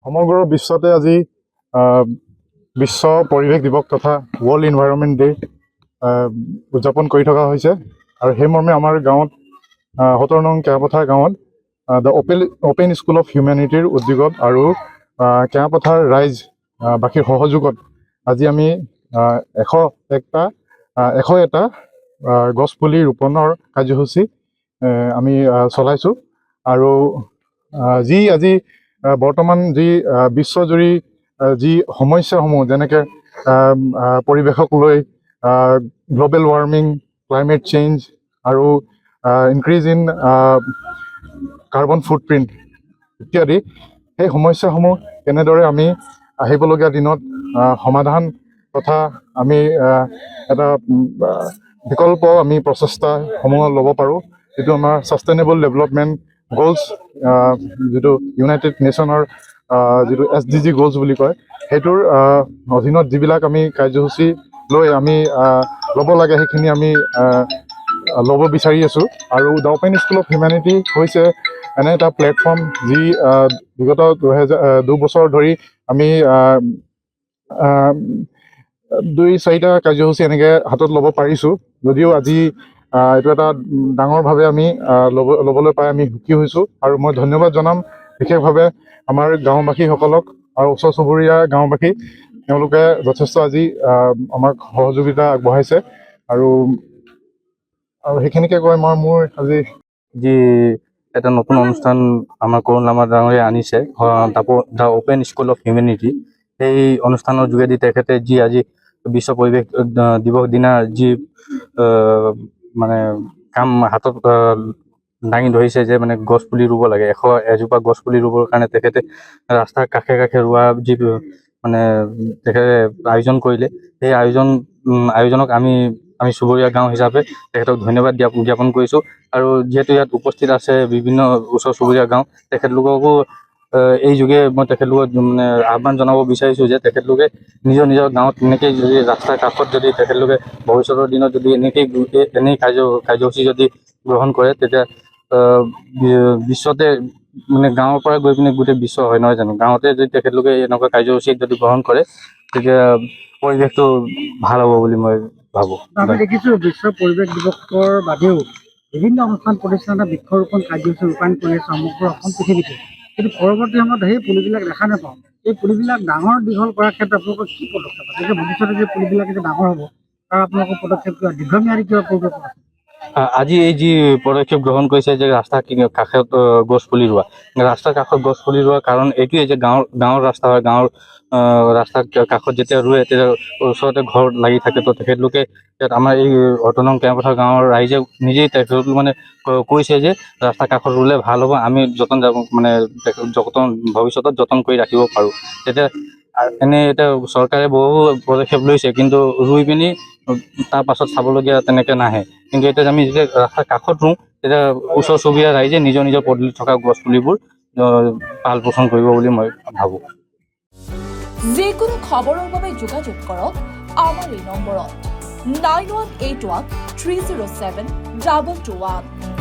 সমগ্ৰ বিশ্বতে আজি বিশ্ব পৰিৱেশ দিৱস তথা ৱৰ্ল্ড ইনভাইৰনমেণ্ট ডে উদযাপন কৰি থকা হৈছে আৰু সেই মৰ্মে আমাৰ গাঁৱত ৭০ নং কেৰাপথাৰ গাঁৱত দ্য অপেন স্কুল অফ হিউমেনিটিৰ উদ্যোগত আৰু কেৰাপথাৰ ৰাইজ বাকীৰ সহযোগত আজি আমি 101টা গছপুলি ৰোপণৰ কাৰ্যসূচী আমি চলাইছোঁ আৰু যি আজি বৰ্তমান যি বিশ্বজুৰি যি সমস্যাসমূহ যেনেকৈ পৰিৱেশক লৈ গ্ল'বেল ৱাৰ্মিং, ক্লাইমেট চেঞ্জ আৰু ইনক্ৰিজ ইন কাৰ্বন ফুটপ্ৰিণ্ট ইত্যাদি সেই সমস্যাসমূহ কেনেদৰে আমি আহিবলগীয়া দিনত সমাধান তথা আমি এটা বিকল্প আমি প্ৰচেষ্টাসমূহ ল'ব পাৰোঁ, যিটো আমাৰ ছাষ্টেইনেবল ডেভেলপমেণ্ট গ'লছ, যিটো ইউনাইটেড নেশ্যনৰ যিটো SDG গ'লছ বুলি কয়, সেইটোৰ অধীনত যিবিলাক আমি কাৰ্যসূচী লৈ আমি ল'ব লাগে সেইখিনি আমি ল'ব বিচাৰি আছোঁ। আৰু the open school of humanity হৈছে এনে এটা প্লেটফৰ্ম যি বিগত 2 বছৰ ধৰি আমি 2-4টা কাৰ্যসূচী এনেকৈ হাতত ল'ব পাৰিছোঁ, যদিও আজি এইটো এটা ডাঙৰভাৱে আমি ল'বলৈ পাই আমি সুখী হৈছোঁ। আৰু মই ধন্যবাদ জনাম বিশেষভাৱে আমাৰ গাঁওবাসীসকলক আৰু ওচৰ চুবুৰীয়া গাঁওবাসী, তেওঁলোকে যথেষ্ট আজি আমাক সহযোগিতা আগবঢ়াইছে আৰু সেইখিনিকে কৈ মই মোৰ আজি যি এটা নতুন অনুষ্ঠান আমাৰ কৰুণ লামা ডাঙৰীয়াই আনিছে, the open school of humanity, সেই অনুষ্ঠানৰ যোগেদি তেখেতে যি আজি বিশ্ব পৰিৱেশ দিৱস দিনা যি মানে কাম হাতত দাঙি ধৰিছে যে মানে গছ পুলি ৰুব লাগে, 101জোপা গছ পুলি ৰুবৰ কাৰণে তেখেতে ৰাস্তাৰ কাষে কাষে ৰোৱা যি মানে তেখেতে আয়োজন কৰিলে, সেই আয়োজনক আমি চুবুৰীয়া গাঁও হিচাপে তেখেতক ধন্যবাদ জ্ঞাপন কৰিছোঁ। আৰু যিহেতু ইয়াত উপস্থিত আছে বিভিন্ন ওচৰ চুবুৰীয়া গাঁও, তেখেতলোককো এই যোগে মই তেখেতলোকক মানে আহ্বান জনাব বিচাৰিছোঁ যে তেখেতলোকে নিজৰ গাঁৱত এনেকৈ যদি ৰাস্তাৰ কাষত যদি তেখেতলোকে ভৱিষ্যতৰ দিনত যদি এনেই কাৰ্যসূচী যদি গ্ৰহণ কৰে, তেতিয়া বিশ্বতে মানে গাঁৱৰ পৰা গৈ পিনে গোটেই বিশ্ব হয় নহয় জানো, গাঁৱতে যদি তেখেতলোকে এনেকুৱা কাৰ্যসূচী যদি গ্ৰহণ কৰে তেতিয়া পৰিৱেশটো ভাল হ'ব বুলি মই ভাবোঁ। আমি দেখিছোঁ বিশ্ব পৰিৱেশ দিৱসৰ বাদেও বিভিন্ন অনুষ্ঠান প্ৰতিষ্ঠানে বৃক্ষৰোপণ কাৰ্যসূচী ৰূপায়ণ কৰি আছে সমগ্ৰ অসম পৃথিৱীতে, কিন্তু পৰৱৰ্তী সময়ত সেই পুলিবিলাক দেখা নাপাওঁ। এই পুলিবিলাক ডাঙৰ দীঘল কৰাৰ ক্ষেত্ৰত আপোনালোকৰ কি পদক্ষেপ আছে, যে ভৱিষ্যতে যে পুলিবিলাক যে ডাঙৰ হ'ব তাৰ আপোনালোকৰ পদক্ষেপ কিবা দীৰ্ঘম্যাদী কিবা পৰিকল্পনা আছে? আজি এই যি পদক্ষেপ গ্ৰহণ কৰিছে যে ৰাস্তাৰ কাষত গছ পুলি ৰোৱা, ৰাস্তাৰ কাষত গছ পুলি ৰোৱাৰ কাৰণ এইটোৱেই যে গাঁৱৰ ৰাস্তা হয়, গাঁৱৰ ৰাস্তাৰ কাষত যেতিয়া ৰুৱে তেতিয়া ওচৰতে ঘৰ লাগি থাকে, তো তেখেতলোকে ইয়াত আমাৰ এই ৭০ নং কেৰাপথাৰ গাঁৱৰ ৰাইজে নিজেই তেখেতলোক মানে কৈছে যে ৰাস্তাৰ কাষত ৰুলে ভাল হ'ব, আমি ভৱিষ্যতত যতন কৰি ৰাখিব পাৰোঁ। তেতিয়া এতিয়া চৰকাৰে বহু পদক্ষেপ লৈছে, কিন্তু ৰুই পিনি তাৰ পাছত চাবলগীয়া তেনেকৈ নাহে। কিন্তু এতিয়া আমি যেতিয়া ৰাস্তাৰ কাষত ৰুওঁ তেতিয়া ওচৰ চুবুৰীয়া ৰাইজে নিজৰ পদূলিত থকা গছ পুলিবোৰ পাল পোষণ কৰিব বুলি মই ভাবোঁ। যিকোনো খবৰৰ বাবে যোগাযোগ কৰক আমাৰ এই নম্বৰত 9181 307 2221।